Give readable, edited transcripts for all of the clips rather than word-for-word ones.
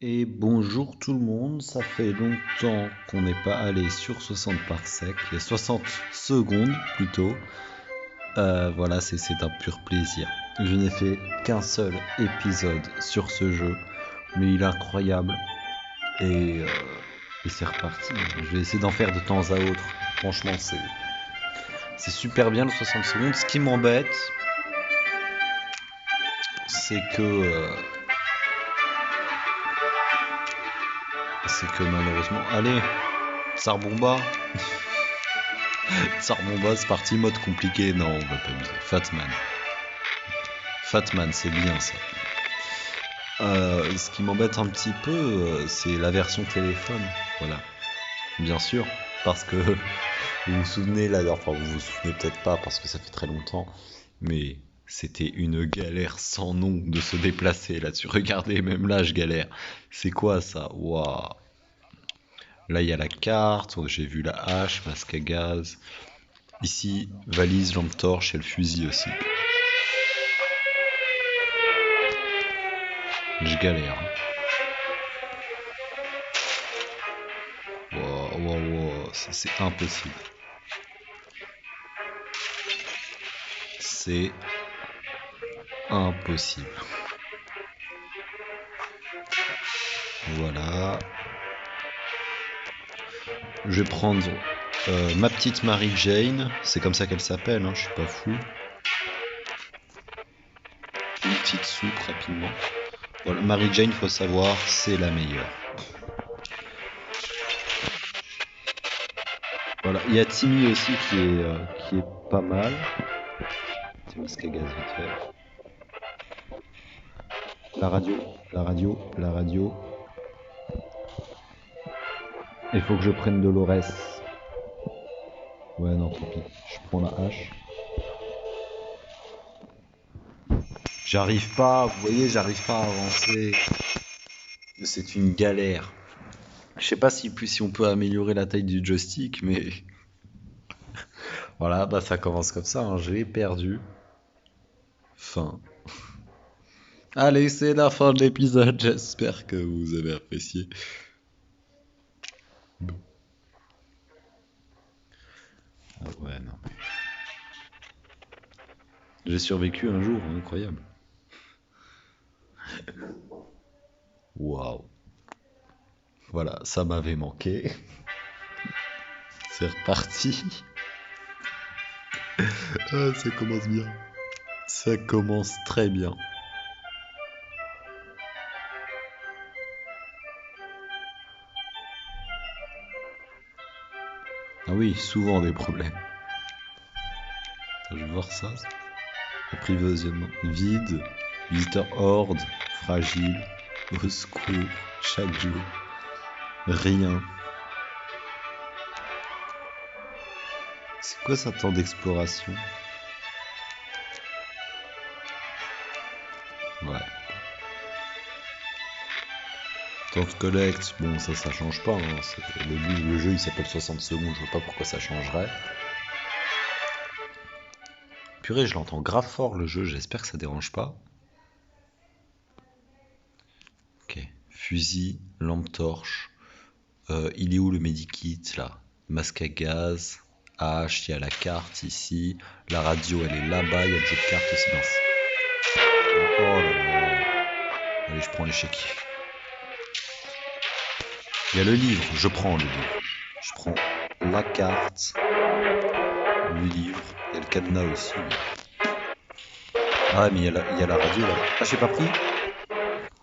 Et bonjour tout le monde, ça fait longtemps qu'on n'est pas allé sur 60 parsecs, les 60 secondes plutôt. Voilà, c'est un pur plaisir. Je n'ai fait qu'un seul épisode sur ce jeu, mais il est incroyable. Et, euh, et c'est reparti. Je vais essayer d'en faire de temps à autre. Franchement, c'est super bien le 60 secondes. Ce qui m'embête, c'est que malheureusement... Allez, Sarbomba. Sarbomba, c'est parti, mode compliqué. Non, on va pas amuser. Fatman. Fatman, c'est bien ça. Ce qui m'embête un petit peu, c'est la version téléphone. Voilà. Bien sûr. Parce que vous vous souvenez là, enfin vous vous souvenez peut-être pas parce que ça fait très longtemps, mais c'était une galère sans nom de se déplacer là-dessus. Regardez, même là je galère. C'est quoi ça? Waouh. Là il y a la carte, j'ai vu la hache, masque à gaz. Ici, valise, lampe torche et le fusil aussi. Je galère. Wow, wow, wow, c'est impossible. C'est impossible. Voilà. Je vais prendre ma petite Mary Jane. C'est comme ça qu'elle s'appelle, hein, je suis pas fou. Une petite soupe rapidement. Voilà, Mary Jane, faut savoir, c'est la meilleure. Voilà, il y a Timmy aussi qui est pas mal. Petit masque à gaz vite fait. La radio, la radio, la radio. Il faut que je prenne de l'Ores. Ouais, non, tant pis. Je prends la hache. J'arrive pas, vous voyez, j'arrive pas à avancer. C'est une galère. Je sais pas si on peut améliorer la taille du joystick, mais voilà, bah ça commence comme ça, hein. J'ai perdu. Fin. Allez, c'est la fin de l'épisode. J'espère que vous avez apprécié. Bon. Ah ouais, non. J'ai survécu un jour, incroyable. Waouh. Voilà, ça m'avait manqué. C'est reparti. Ah, ça commence bien. Ça commence très bien. Ah oui, souvent des problèmes. Attends, je vais voir ça. Apprivoisonnement vide, visiteur horde, fragile, au secours, chaque jour, rien. C'est quoi ça temps d'exploration? Ouais. Temps de collecte, bon ça change pas, hein. Le jeu il s'appelle 60 secondes, je vois pas pourquoi ça changerait. Purée, je l'entends grave fort le jeu, j'espère que ça dérange pas. Ok, fusil, lampe torche. Il est où le medikit là? Masque à gaz, hache, il y a la carte ici. La radio elle est là-bas, il y a le jeu de cartes aussi. Oh là là. Allez, je prends l'échiquier. Il y a le livre, je prends le livre. Je prends la carte, le livre, il y a le cadenas aussi. Ah mais il y a la radio là. Ah j'ai pas pris.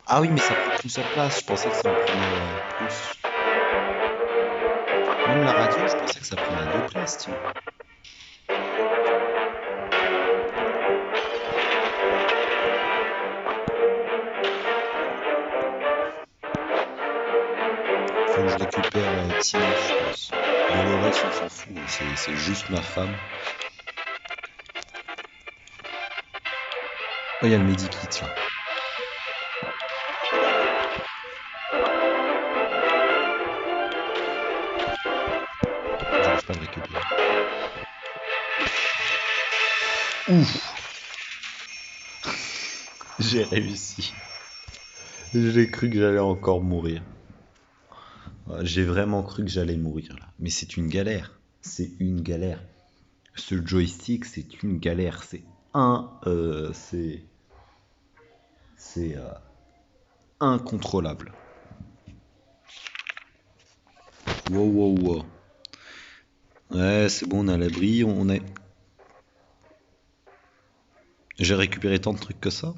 Ah oui mais ça prend toute sa place, je pensais que ça en prenait plus. Même la radio, je pensais que ça prenait deux places, tiens. Faut que je récupère Timmy, je pense. Dolores, on s'en fout, hein, c'est juste ma femme. Oh, il y a le medikit là. J'arrive pas à le récupérer. Ouf. J'ai réussi. J'ai cru que j'allais encore mourir. J'ai vraiment cru que j'allais mourir là. Mais c'est une galère. C'est une galère. Ce joystick, c'est une galère. C'est incontrôlable. Wow, wow, wow. Ouais, c'est bon, on a l'abri. J'ai récupéré tant de trucs que ça.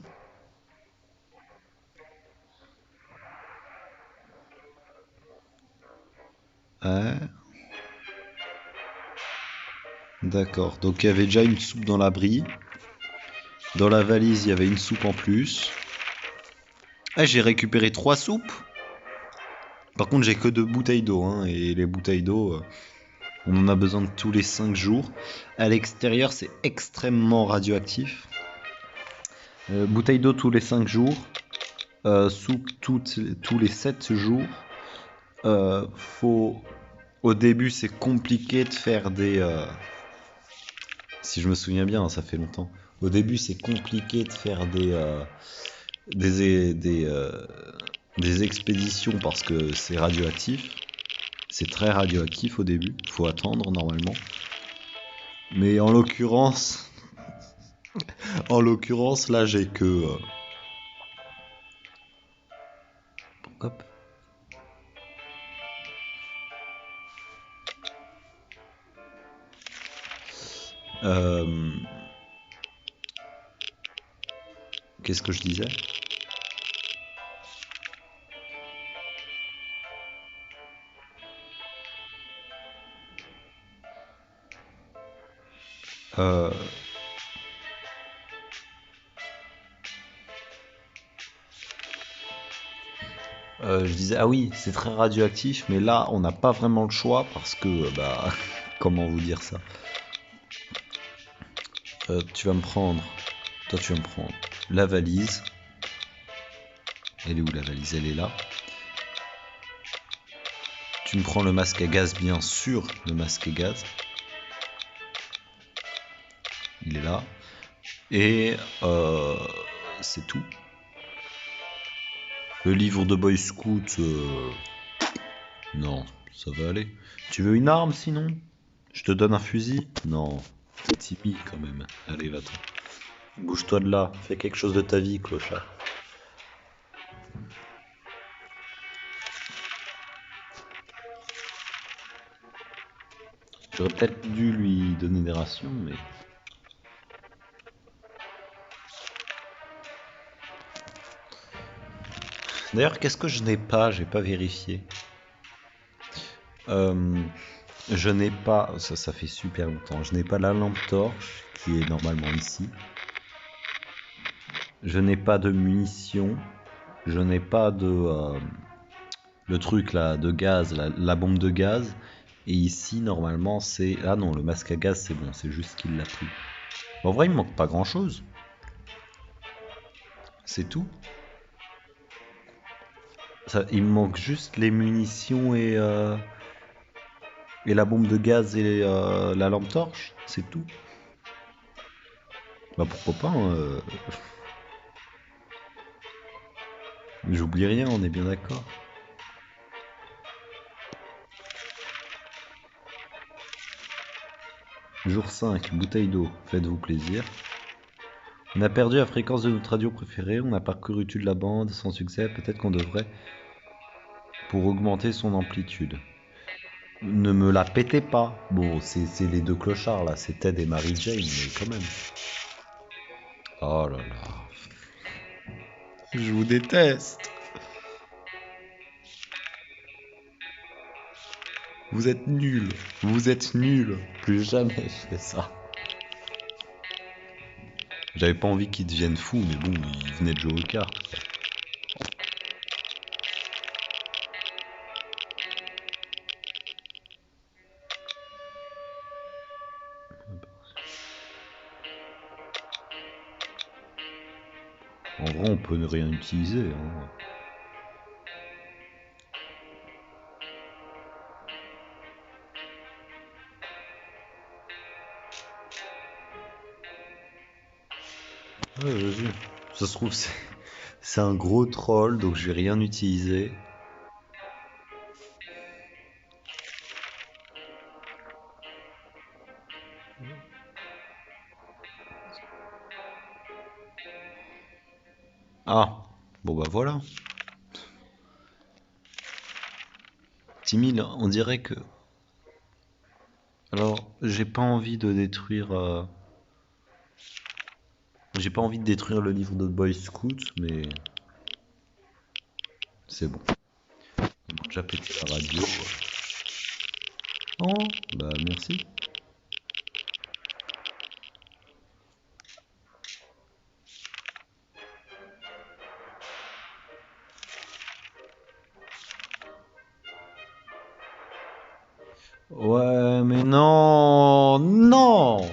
Ouais, d'accord. Donc il y avait déjà une soupe dans l'abri. Dans la valise, il y avait une soupe en plus. Ah, j'ai récupéré 3 soupes. Par contre, j'ai que 2 bouteilles d'eau, hein, et les bouteilles d'eau, on en a besoin de tous les 5 jours. À l'extérieur, c'est extrêmement radioactif. Bouteille d'eau tous les 5 jours. Soupe tous les 7 jours. Faut... Au début, c'est compliqué de faire si je me souviens bien, hein, ça fait longtemps. Au début, c'est compliqué de faire des, des, euh, des expéditions parce que c'est radioactif. C'est très radioactif au début. Faut attendre normalement. Mais en l'occurrence, là, j'ai que hop. Euh, Qu'est-ce que je disais? Euh, je disais, ah oui, c'est très radioactif, mais là, on n'a pas vraiment le choix parce que, bah, comment vous dire ça? Tu vas me prendre, toi, tu vas me prendre la valise. Elle est où la valise? Elle est là. Tu me prends le masque à gaz, bien sûr, le masque à gaz. Il est là. Et c'est tout. Le livre de Boy Scout, non, ça va aller. Tu veux une arme sinon? Je te donne un fusil? Non, c'est timide quand même. Allez, va-t'en. Bouge-toi de là, fais quelque chose de ta vie, clochard. J'aurais peut-être dû lui donner des rations, mais... D'ailleurs, qu'est-ce que je n'ai pas? J'ai pas vérifié. Euh, je n'ai pas... Ça fait super longtemps. Je n'ai pas la lampe torche, qui est normalement ici. Je n'ai pas de munitions. Je n'ai pas le truc là de gaz, la bombe de gaz. Et ici, normalement, c'est... Ah non, le masque à gaz, c'est bon, c'est juste qu'il l'a pris. En vrai, il me manque pas grand-chose. C'est tout. Il me manque juste les munitions et la bombe de gaz et la lampe torche. C'est tout. Bah pourquoi pas, hein, j'oublie rien, on est bien d'accord. Jour 5, bouteille d'eau, faites-vous plaisir. On a perdu la fréquence de notre radio préférée, on a parcouru toute la bande sans succès, peut-être qu'on devrait pour augmenter son amplitude. Ne me la pétez pas. Bon, c'est les 2 clochards là, c'est Ted et Mary Jane, mais quand même. Oh là là. Je vous déteste. Vous êtes nuls. Vous êtes nuls. Plus jamais je fais ça. J'avais pas envie qu'ils deviennent fous, mais bon, ils venaient de jouer aux cartes. En vrai, on peut ne rien utiliser, hein. Ouais, vas-y. Ça se trouve, C'est un gros troll, donc je vais rien utiliser. Ah, bon bah voilà. Timmy, là, on dirait que... Alors, j'ai pas envie de détruire... J'ai pas envie de détruire le livre de Boy Scout, mais... C'est bon. Ils m'ont déjà pété la radio. Oh, bah merci. Ouais, mais non, non,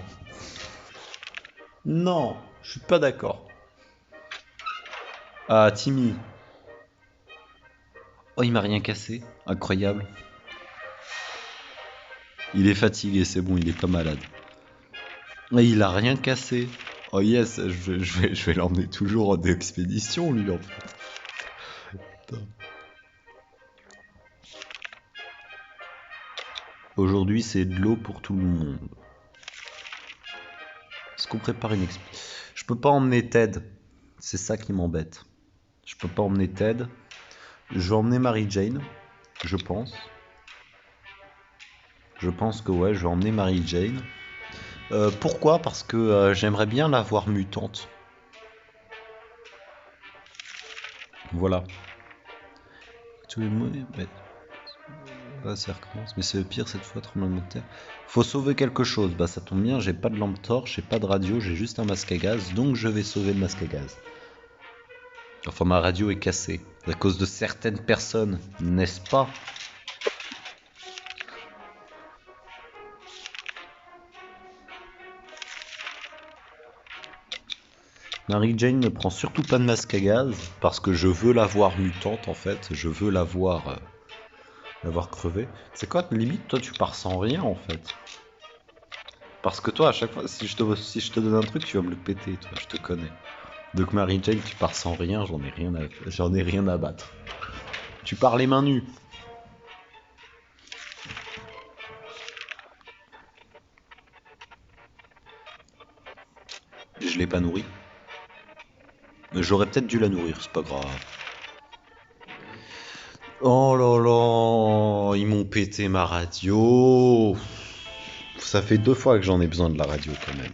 non, je suis pas d'accord. Ah, Timmy. Oh, il m'a rien cassé. Incroyable. Il est fatigué, c'est bon, il est pas malade. Et il a rien cassé. Oh yes, je vais l'emmener toujours en expédition, lui, en fait. Putain. Aujourd'hui, c'est de l'eau pour tout le monde. Est-ce qu'on prépare une expédition? Je peux pas emmener Ted. C'est ça qui m'embête. Je peux pas emmener Ted. Je vais emmener Mary Jane, je pense. Je pense que ouais, je vais emmener Mary Jane. Pourquoi? Parce que j'aimerais bien la voir mutante. Voilà. Tous les mots. Ah, ça recommence, mais c'est le pire cette fois, tremblement de terre. Faut sauver quelque chose. Bah ça tombe bien, j'ai pas de lampe torche, j'ai pas de radio, j'ai juste un masque à gaz, donc je vais sauver le masque à gaz. Enfin, ma radio est cassée. À cause de certaines personnes, n'est-ce pas? Mary Jane ne prend surtout pas de masque à gaz, parce que je veux la voir mutante en fait, je veux la voir crever. C'est quoi, limite, toi tu pars sans rien en fait. Parce que toi, à chaque fois, si je te donne un truc, tu vas me le péter, toi, je te connais. Donc Mary Jane, tu pars sans rien, j'en ai rien à battre. Tu pars les mains nues. Je l'ai pas nourrie. J'aurais peut-être dû la nourrir, c'est pas grave. Oh là là, ils m'ont pété ma radio. Ça fait 2 fois que j'en ai besoin de la radio quand même.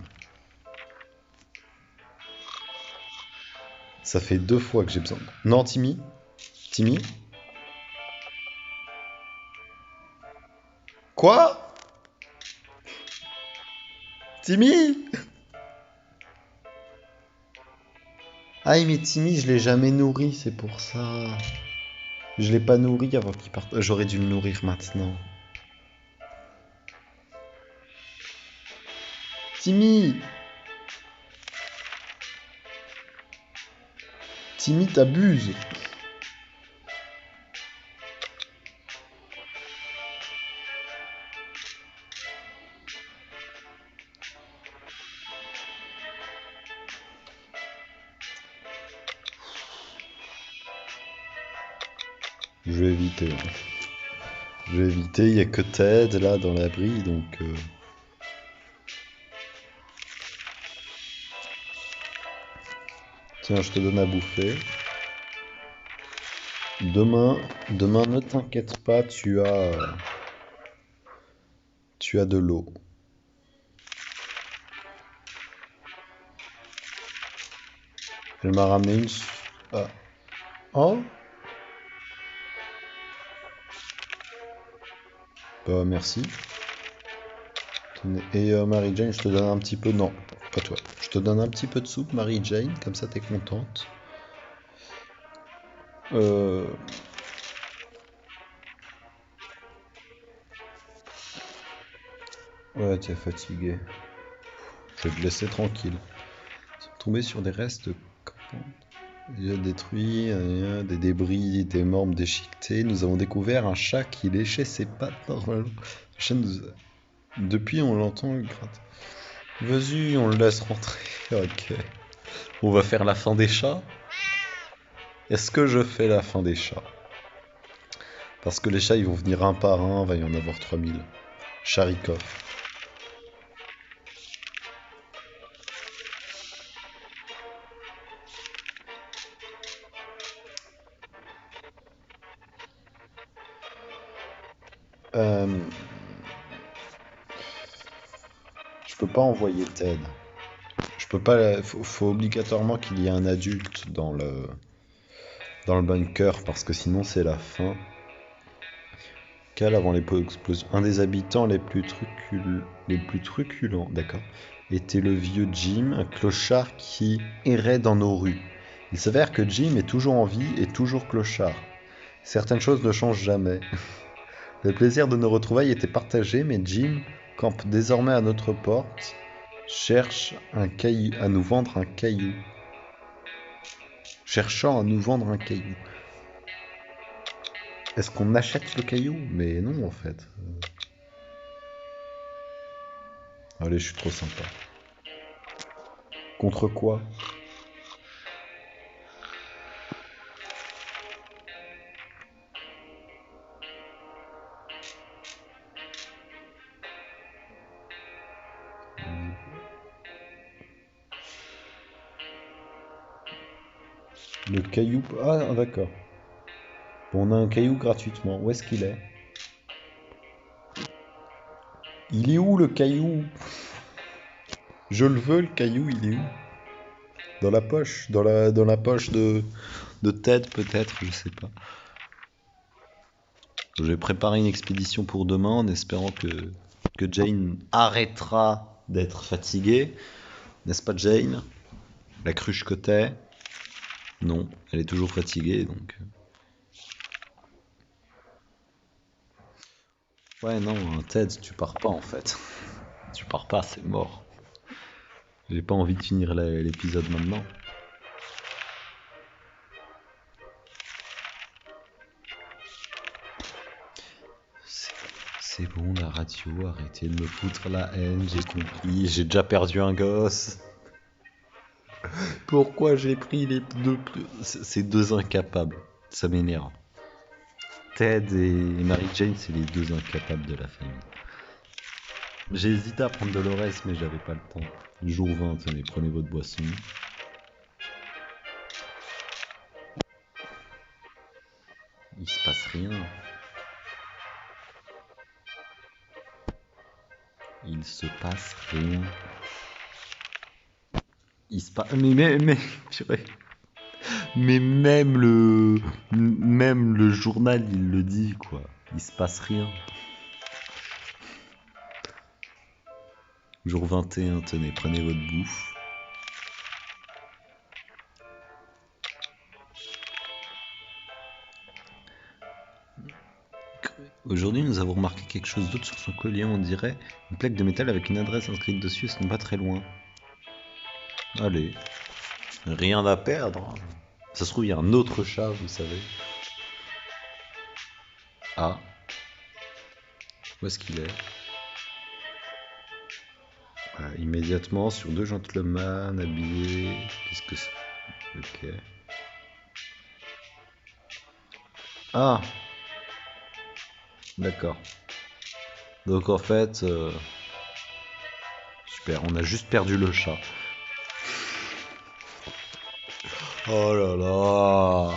Ça fait 2 fois que j'ai besoin. Non, Timmy? Timmy? Quoi? Timmy? Ah, mais Timmy, je l'ai jamais nourri, c'est pour ça. Je l'ai pas nourri avant qu'il parte. J'aurais dû le nourrir maintenant. Timmy! Timmy, t'abuses! Je vais éviter. Je vais éviter, il y a que Ted là dans l'abri, donc... Tiens, je te donne à bouffer. Demain, ne t'inquiète pas, tu as de l'eau. Elle m'a ramené une... Ah. Oh? Bah merci. Tenez. Et Mary Jane, je te donne un petit peu... Non, pas toi. Je te donne un petit peu de soupe, Mary Jane, comme ça t'es contente. Euh... Ouais, t'es fatigué. Je vais te laisser tranquille. Tomber sur des restes... Il a détruit des débris, des membres déchiquetés. Nous avons découvert un chat qui léchait ses pattes normalement. Le chat Depuis, on l'entend le gratter. Vas-y, on le laisse rentrer. Ok. On va faire la fin des chats. Est-ce que je fais la fin des chats? Parce que les chats, ils vont venir un par un, va y en avoir 3000. Charikov. Euh, je peux pas envoyer Ted. Je peux pas. Faut obligatoirement qu'il y ait un adulte dans le bunker parce que sinon c'est la fin. Cal avant l'explosion. Un des habitants les plus truculents, d'accord, était le vieux Jim, un clochard qui errait dans nos rues. Il s'avère que Jim est toujours en vie et toujours clochard. Certaines choses ne changent jamais. Le plaisir de nos retrouvailles était partagé, mais Jim campe désormais à notre porte, cherche un caillou, à nous vendre un caillou. Cherchant à nous vendre un caillou. Est-ce qu'on achète le caillou? Mais non, en fait. Allez, je suis trop sympa. Contre quoi? Le caillou... Ah, d'accord. Bon, on a un caillou gratuitement. Où est-ce qu'il est? Il est où, le caillou? Je le veux, le caillou, il est où? Dans la poche? Dans la poche de Ted, peut-être, je sais pas. Je vais préparer une expédition pour demain en espérant que Jane arrêtera d'être fatiguée. N'est-ce pas, Jane? La cruche côté? Non, elle est toujours fatiguée, donc... Ouais, non, Ted, tu pars pas, en fait. Tu pars pas, c'est mort. J'ai pas envie de finir l'épisode maintenant. C'est c'est bon, la radio, arrêtez de me foutre la haine, j'ai compris, j'ai déjà perdu un gosse. Pourquoi j'ai pris les deux... Ces deux incapables, ça m'énerve. Ted et Mary Jane, c'est les deux incapables de la famille. J'ai hésité à prendre Dolores, mais j'avais pas le temps. Jour 20, tenez, prenez votre boisson. Il se passe rien. Il se passe rien. Il se passe... Mais, purée. Mais même le journal, il le dit, quoi. Il se passe rien. Jour 21, tenez, prenez votre bouffe. Aujourd'hui, nous avons remarqué quelque chose d'autre sur son collier, on dirait une plaque de métal avec une adresse inscrite dessus, ce n'est pas très loin. Allez, rien à perdre. Ça se trouve, il y a un autre chat, vous savez. Ah, où est-ce qu'il est? Voilà, immédiatement, sur deux gentlemen habillés. Qu'est-ce que c'est? Ok. Ah, d'accord. Donc en fait, super, on a juste perdu le chat. Oh là là.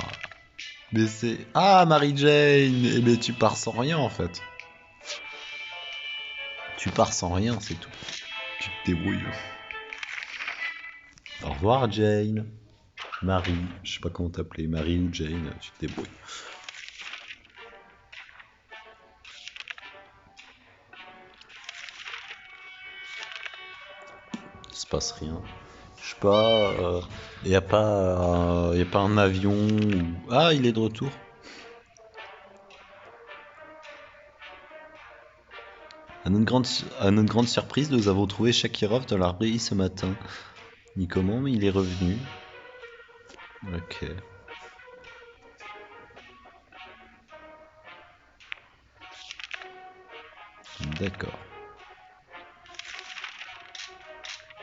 Mais c'est... Ah, Mary Jane! Eh ben, tu pars sans rien, en fait. Tu pars sans rien, c'est tout. Tu te débrouilles. Au revoir, Jane. Marie, je sais pas comment t'appeler, Marie ou Jane, tu te débrouilles. Il se passe rien. Je sais pas, y a pas un avion ou... Ah, il est de retour. À notre grande surprise, nous avons trouvé Shakirov dans l'abri ce matin. Ni comment, mais il est revenu. Ok. D'accord.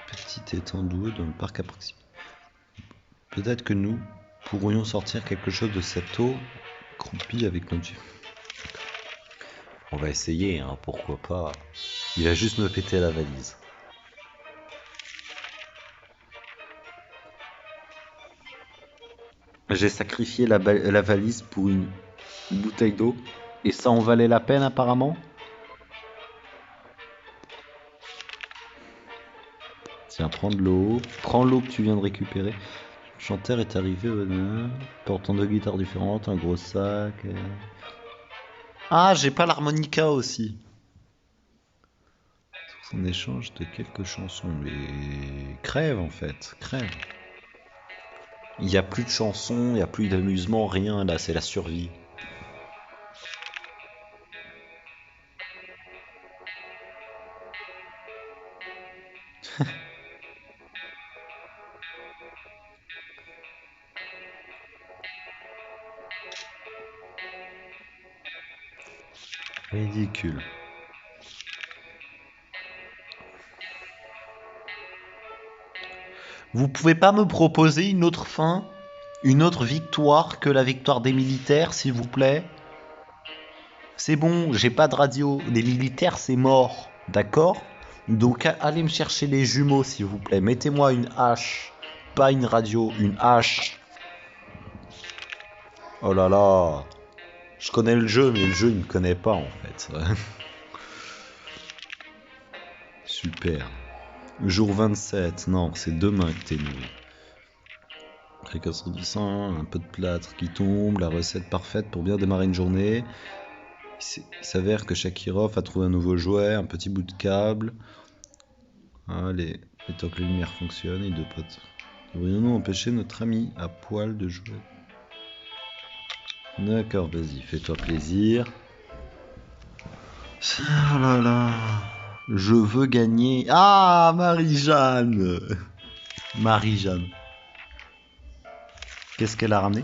Petite étendue dans le parc à proximité. Peut-être que nous Pourrions sortir quelque chose de cette eau croupie avec notre Dieu. On va essayer, hein, pourquoi pas. Il va juste me péter la valise. J'ai sacrifié la valise pour une bouteille d'eau. Et ça en valait la peine apparemment. Tiens, prends de l'eau. Prends l'eau que tu viens de récupérer. Le chanteur est arrivé, portant deux guitares différentes, un gros sac. Ah, j'ai pas l'harmonica aussi. En échange de quelques chansons. Mais crève en fait, crève. Il n'y a plus de chansons, il n'y a plus d'amusement, rien là, c'est la survie. Ridicule. Vous pouvez pas me proposer une autre fin? Une autre victoire que la victoire des militaires, s'il vous plaît? C'est bon, j'ai pas de radio. Les militaires, c'est mort. D'accord? Donc allez me chercher les jumeaux, s'il vous plaît. Mettez-moi une hache. Pas une radio, une hache. Oh là là. Je connais le jeu, mais le jeu, il me connaît pas, en fait. Super. Jour 27. Non, c'est demain que t'es noué. Précaution du sang, un peu de plâtre qui tombe, la recette parfaite pour bien démarrer une journée. Il s'avère que Shakirov a trouvé un nouveau jouet, un petit bout de câble. Allez, tant que les lumières fonctionnent, et deux potes. Devrions-nous empêcher notre ami à poil de jouer? D'accord, vas-y, fais-toi plaisir. Oh là là, je veux gagner. Ah, Marie-Jeanne. Marie-Jeanne. Qu'est-ce qu'elle a ramené?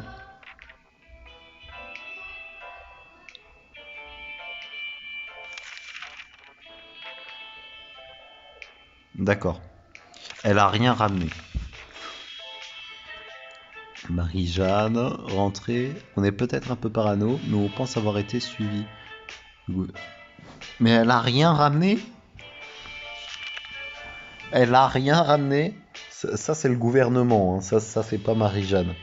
D'accord. Elle a rien ramené. Marie-Jeanne, rentrée. On est peut-être un peu parano, mais on pense avoir été suivi. Mais elle a rien ramené? Elle a rien ramené? Ça, c'est le gouvernement, hein. Ça c'est pas Marie-Jeanne.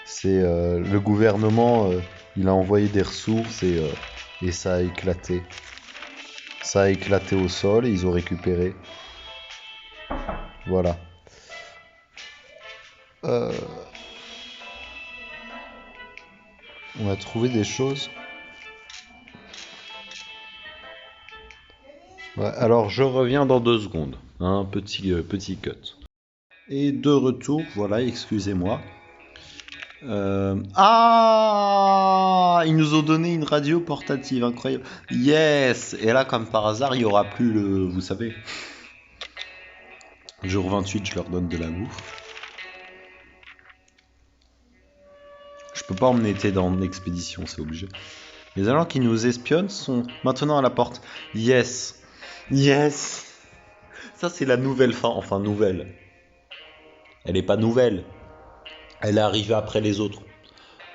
C'est le gouvernement, il a envoyé des ressources et ça a éclaté. Ça a éclaté au sol et ils ont récupéré. Voilà. Euh, on a trouvé des choses. Ouais, alors je reviens dans 2 secondes. Un petit cut. Et de retour, voilà, excusez-moi. Ah, ils nous ont donné une radio portative, incroyable. Yes. Et là, comme par hasard, il y aura plus le, vous savez. Jour 28, je leur donne de la bouffe. Je peux pas emmener Ted en expédition, c'est obligé. Les agents qui nous espionnent sont maintenant à la porte. Yes. Yes. Ça, c'est la nouvelle fin. Enfin, nouvelle. Elle est pas nouvelle. Elle est arrivée après les autres.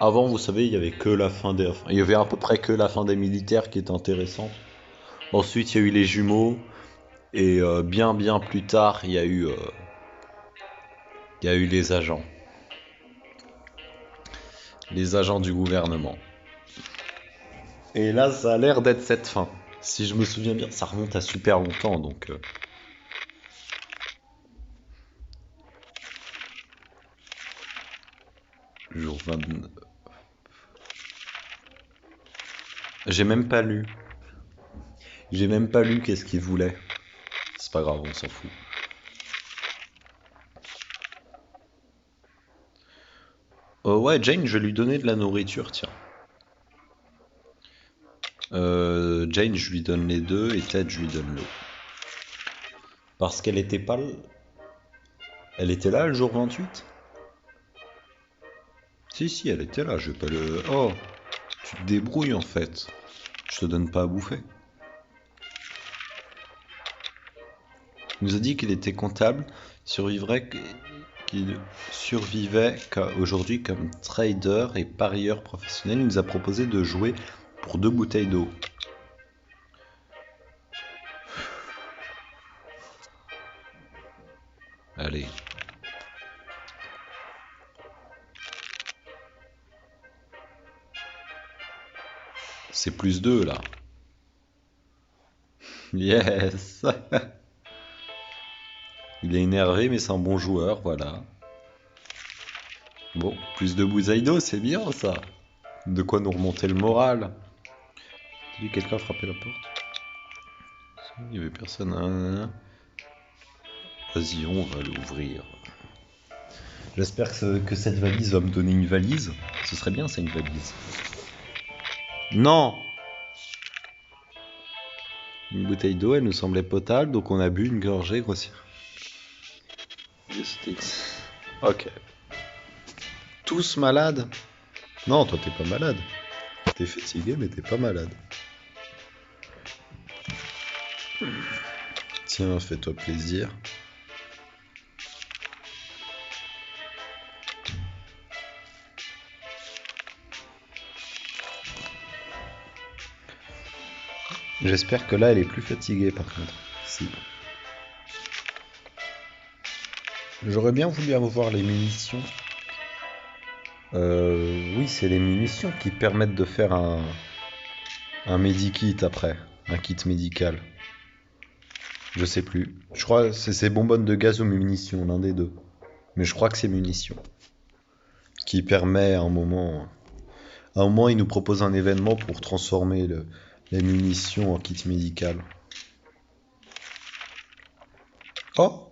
Avant, vous savez, il y avait que la fin des... Enfin, il y avait à peu près que la fin des militaires qui était intéressante. Ensuite, il y a eu les jumeaux. Et bien plus tard, il y a eu les agents. Les agents du gouvernement. Et là, ça a l'air d'être cette fin. Si je me souviens bien, ça remonte à super longtemps, donc... Jour 29... J'ai même pas lu. J'ai même pas lu qu'est-ce qu'il voulait. C'est pas grave, on s'en fout. Ouais, Jane, je vais lui donner de la nourriture, tiens. Jane, je lui donne les deux, et Ted, je lui donne l'eau. Parce qu'elle était pas... Elle était là le jour 28? Si, elle était là, je vais pas le... Oh, tu te débrouilles en fait. Je te donne pas à bouffer. Il nous a dit qu'il était comptable, survivrait qui survivait aujourd'hui comme trader et parieur professionnel. Il nous a proposé de jouer pour 2 bouteilles d'eau. Allez. C'est plus 2 là. Yes. Il est énervé mais c'est un bon joueur, voilà. Bon, plus de bouteilles d'eau, c'est bien ça. De quoi nous remonter le moral. Quelqu'un a frappé la porte. Il n'y avait personne. Vas-y, on va l'ouvrir. J'espère que cette valise va me donner une valise. Ce serait bien, c'est une valise. Non! Une bouteille d'eau, elle nous semblait potable, donc on a bu une gorgée grossière. Ok. Tous malades? Non, toi t'es pas malade. T'es fatigué, mais t'es pas malade. Tiens, fais-toi plaisir. J'espère que là, elle est plus fatiguée par contre. Si. J'aurais bien voulu avoir les munitions. Oui, c'est les munitions qui permettent de faire un medikit après. Un kit médical. Je sais plus. Je crois que c'est bonbonne de gaz ou munitions, l'un des deux. Mais je crois que c'est munitions. Ce qui permet à un moment... À un moment, il nous propose un événement pour transformer les munitions en kit médical. Oh!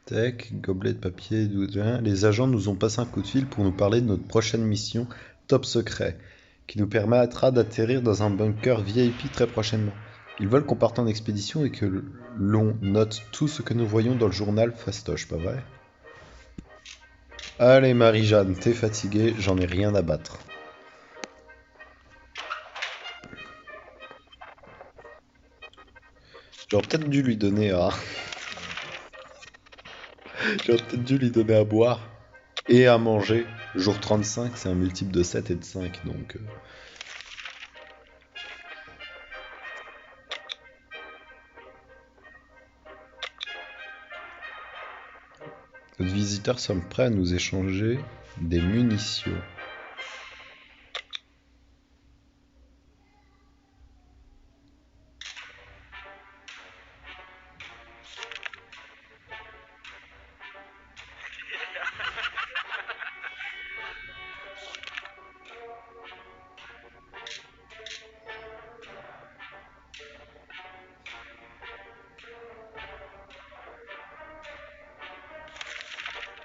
Tech, gobelet de papier, les agents nous ont passé un coup de fil pour nous parler de notre prochaine mission top secret, qui nous permettra d'atterrir dans un bunker VIP très prochainement. Ils veulent qu'on parte en expédition et que l'on note tout ce que nous voyons dans le journal fastoche, pas vrai? Allez Marie-Jeanne, t'es fatiguée, j'en ai rien à battre. J'aurais peut-être dû lui donner à... J'aurais peut-être dû lui donner à boire et à manger. Jour 35, c'est un multiple de 7 et de 5, donc... Notre visiteur semble prêt à nous échanger des munitions.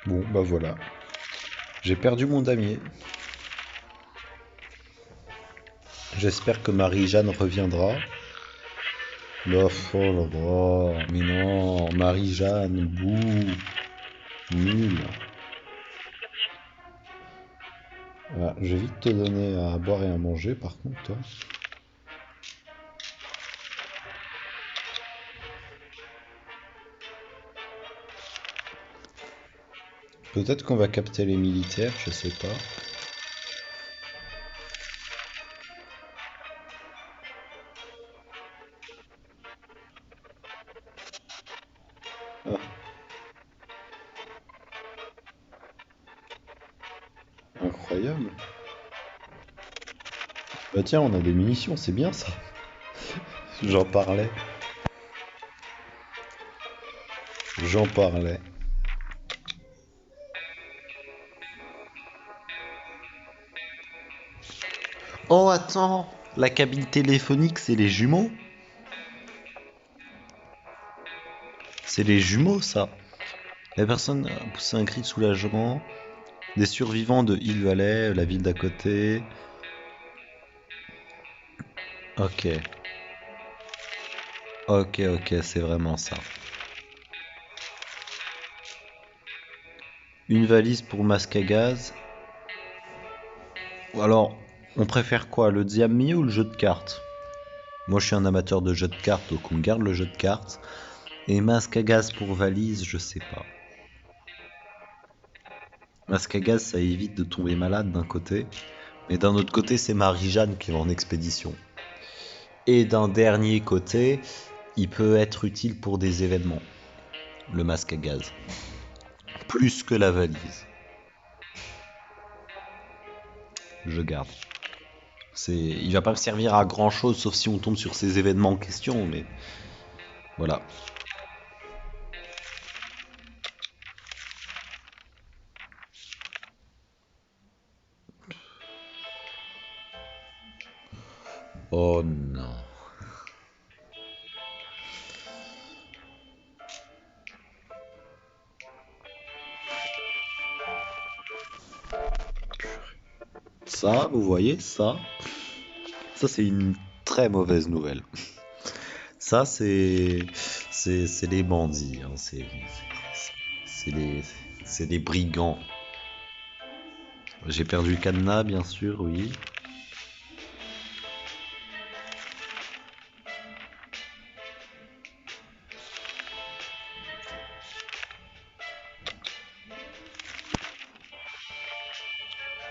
Bon, bah voilà. J'ai perdu mon damier. J'espère que Marie-Jeanne reviendra. Oh là là, mais non, Marie-Jeanne, bouh, nul. Ah, je vais vite te donner à boire et à manger par contre, toi. Peut-être qu'on va capter les militaires, je sais pas. Ah, incroyable. Bah tiens, on a des munitions, c'est bien ça. J'en parlais. J'en parlais. Oh, attends, la cabine téléphonique, c'est les jumeaux? C'est les jumeaux, ça. La personne a poussé un cri de soulagement. Des survivants de Hill Valley, la ville d'à côté. Ok. Ok, ok, c'est vraiment ça. Une valise pour masque à gaz. Ou alors, on préfère quoi, le Diammi ou le jeu de cartes? Moi, je suis un amateur de jeu de cartes, donc on garde le jeu de cartes. Et masque à gaz pour valise, je sais pas. Masque à gaz, ça évite de tomber malade d'un côté. Mais d'un autre côté, c'est Marie-Jeanne qui va en expédition. Et d'un dernier côté, il peut être utile pour des événements, le masque à gaz. Plus que la valise. Je garde. Il va pas me servir à grand chose sauf si on tombe sur ces événements en question, mais voilà. Oh non. Ça, vous voyez, ça c'est une très mauvaise nouvelle. Ça c'est les bandits, hein. C'est les c'est les brigands. J'ai perdu le cadenas, bien sûr, oui.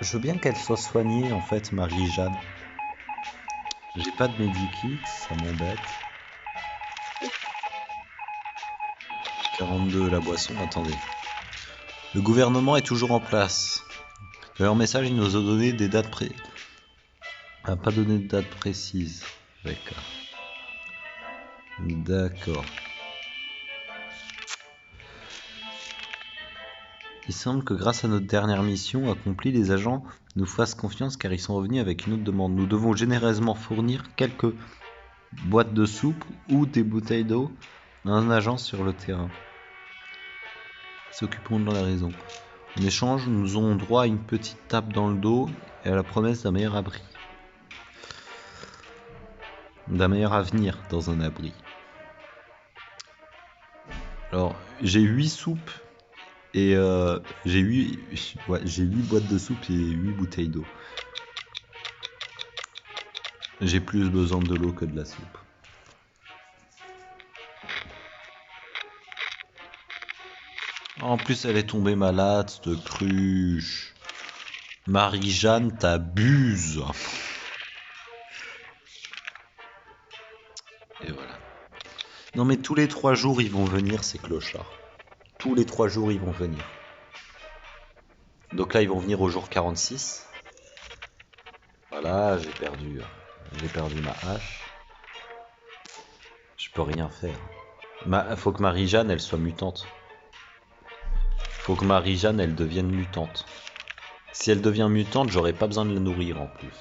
Je veux bien qu'elle soit soignée, en fait, Marie-Jeanne. J'ai pas de medikit, ça m'embête. 42, la boisson, attendez. Le gouvernement est toujours en place. De leur message, il nous a donné des dates a pas donné de date précise. D'accord. D'accord. Il semble que grâce à notre dernière mission accomplie, les agents nous fassent confiance car ils sont revenus avec une autre demande. Nous devons généreusement fournir quelques boîtes de soupe ou des bouteilles d'eau à un agent sur le terrain. S'occupons de la raison. En échange, nous aurons droit à une petite tape dans le dos et à la promesse d'un meilleur abri. D'un meilleur avenir dans un abri. Alors, j'ai 8 soupes et j'ai 8 boîtes de soupe et 8 bouteilles d'eau. J'ai plus besoin de l'eau que de la soupe. En plus, elle est tombée malade, cette cruche. Marie-Jeanne, t'abuses. Et voilà. Non mais tous les 3 jours, ils vont venir, ces clochards. Tous les 3 jours, ils vont venir. Donc là, ils vont venir au jour 46. Voilà, j'ai perdu ma hache. Je peux rien faire. Faut que Marie-Jeanne, elle soit mutante. Faut que Marie-Jeanne, elle devienne mutante. Si elle devient mutante, j'aurai pas besoin de la nourrir en plus.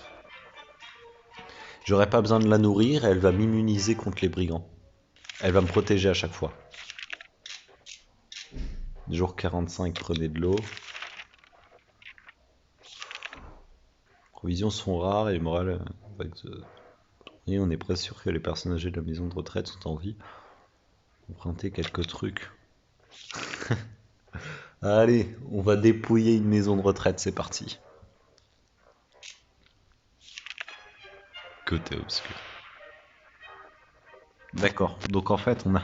J'aurai pas besoin de la nourrir, elle va m'immuniser contre les brigands. Elle va me protéger à chaque fois. Jour 45, prenez de l'eau. Provisions sont rares et le moral. Et on est presque sûr que les personnes âgées de la maison de retraite sont en vie. Emprunter quelques trucs. Allez, on va dépouiller une maison de retraite, c'est parti. Côté obscur. D'accord, donc en fait on a...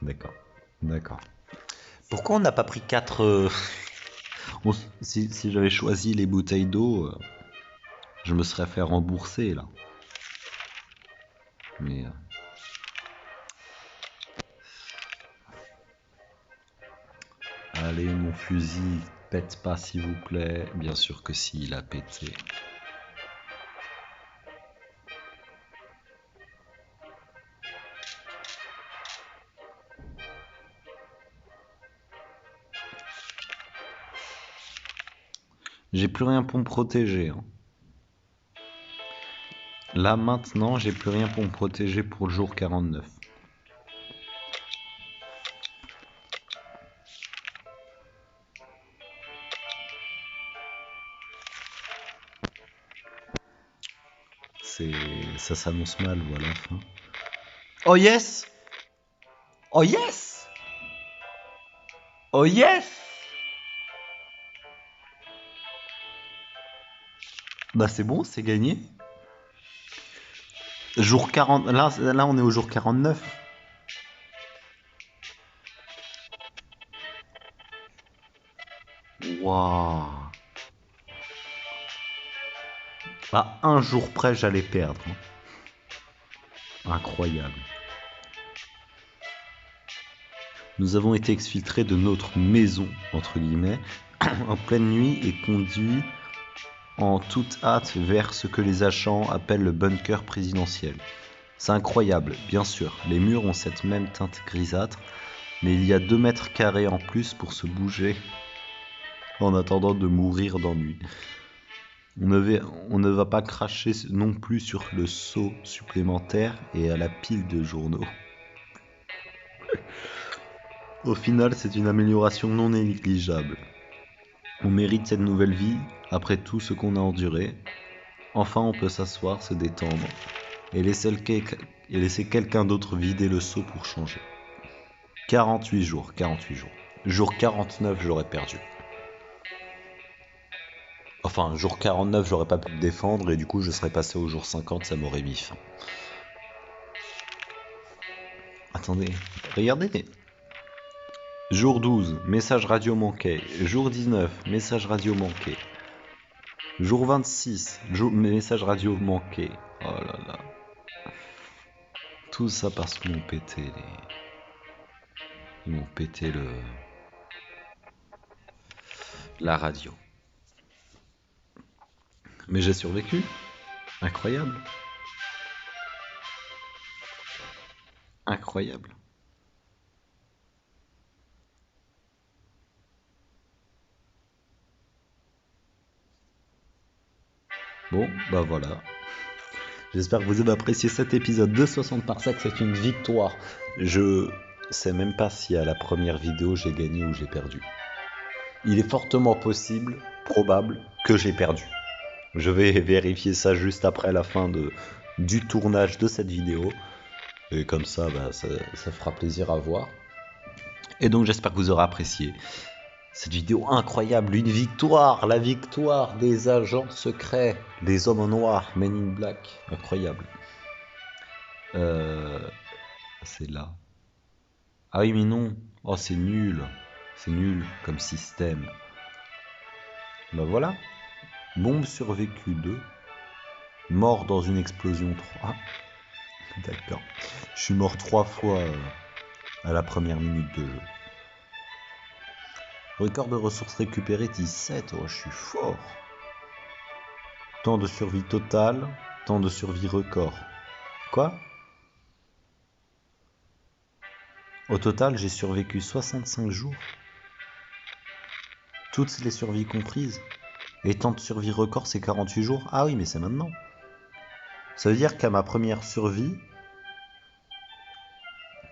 D'accord, d'accord. Pourquoi on n'a pas pris 4... si j'avais choisi les bouteilles d'eau, je me serais fait rembourser là. Mais... Allez, mon fusil, pète pas s'il vous plaît. Bien sûr que si, il a pété. J'ai plus rien pour me protéger, hein. Là maintenant, j'ai plus rien pour me protéger pour le jour 49. Ça s'annonce mal, voilà. Fin. Oh yes! Oh yes! Oh yes! Bah c'est bon, c'est gagné. Jour 40, là on est au jour 49. Waouh. À un jour près, j'allais perdre. Incroyable. Nous avons été exfiltrés de notre maison, entre guillemets, en pleine nuit et conduits en toute hâte vers ce que les agents appellent le bunker présidentiel. C'est incroyable, bien sûr, les murs ont cette même teinte grisâtre, mais il y a 2 mètres carrés en plus pour se bouger en attendant de mourir d'ennui. On ne va pas cracher non plus sur le seau supplémentaire et à la pile de journaux. Au final, c'est une amélioration non négligeable. On mérite cette nouvelle vie, après tout ce qu'on a enduré. Enfin, on peut s'asseoir, se détendre, et laisser quelqu'un d'autre vider le seau pour changer. 48 jours. Jour 49, j'aurais perdu. Enfin, jour 49, j'aurais pas pu me défendre, et du coup, je serais passé au jour 50, ça m'aurait mis fin. Attendez, regardez. Jour 12, message radio manqué. Jour 19, message radio manqué. Jour 26, message radio manqué. Oh là là. Tout ça parce qu'ils m'ont pété Ils m'ont pété la radio. Mais j'ai survécu. Incroyable. Incroyable. Bon, bah voilà. J'espère que vous avez apprécié cet épisode de 60 parsecs, c'est une victoire. Je sais même pas si à la première vidéo j'ai gagné ou j'ai perdu. Il est fortement possible, probable, que j'ai perdu. Je vais vérifier ça juste après la fin du tournage de cette vidéo. Et comme ça, bah, ça fera plaisir à voir. Et donc j'espère que vous aurez apprécié cette vidéo incroyable, une victoire, la victoire des agents secrets, des hommes en noir, Men in Black, incroyable. C'est là. Ah oui mais non, oh c'est nul comme système. Bah voilà, bombe survécu 2, mort dans une explosion 3. D'accord, je suis mort 3 fois à la première minute de jeu. Record de ressources récupérées 17, oh je suis fort. Temps de survie total, temps de survie record. Quoi? Au total, j'ai survécu 65 jours. Toutes les survies comprises. Et temps de survie record, c'est 48 jours. Ah oui, mais c'est maintenant. Ça veut dire qu'à ma première survie,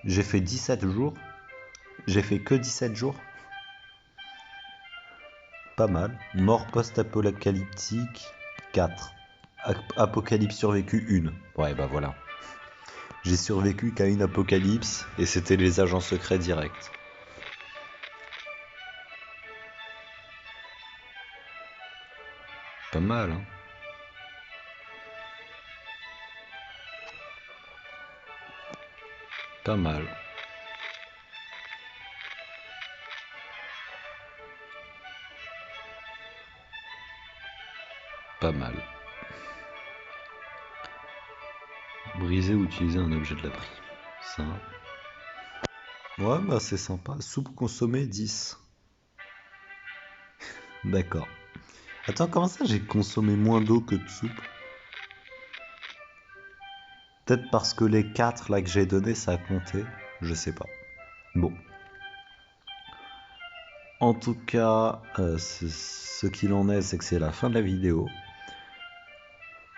j'ai fait 17 jours. J'ai fait que 17 jours. Pas mal. Mort post-apocalyptique 4. Apocalypse survécu 1. Ouais, bah voilà. J'ai survécu qu'à une apocalypse et c'était les agents secrets directs. Pas mal, hein. Pas mal. Pas mal. Briser ou utiliser un objet de la prix. Ça. Ouais, bah c'est sympa. Soupe consommée 10. D'accord. Attends, comment ça j'ai consommé moins d'eau que de soupe? Peut-être parce que les 4 là que j'ai donné ça a compté. Je sais pas. Bon. En tout cas, ce qu'il en est, c'est que c'est la fin de la vidéo.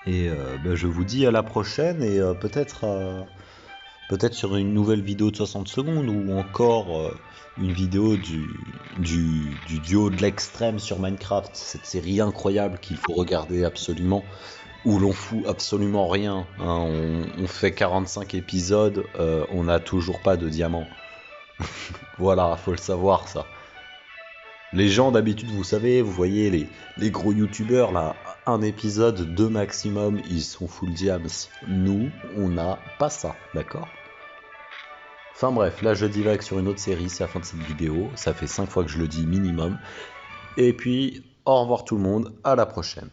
Et bah, je vous dis à la prochaine et peut-être sur une nouvelle vidéo de 60 secondes ou encore une vidéo du duo de l'extrême sur Minecraft, cette série incroyable qu'il faut regarder absolument, où l'on fout absolument rien, hein. On fait 45 épisodes, on n'a toujours pas de diamant. Voilà, faut le savoir ça. Les gens d'habitude, vous savez, vous voyez les gros youtubeurs là, un épisode, 2 maximum, ils sont full diams. Nous, on n'a pas ça, d'accord? Enfin bref, là je divague sur une autre série, c'est la fin de cette vidéo, ça fait 5 fois que je le dis minimum. Et puis, au revoir tout le monde, à la prochaine.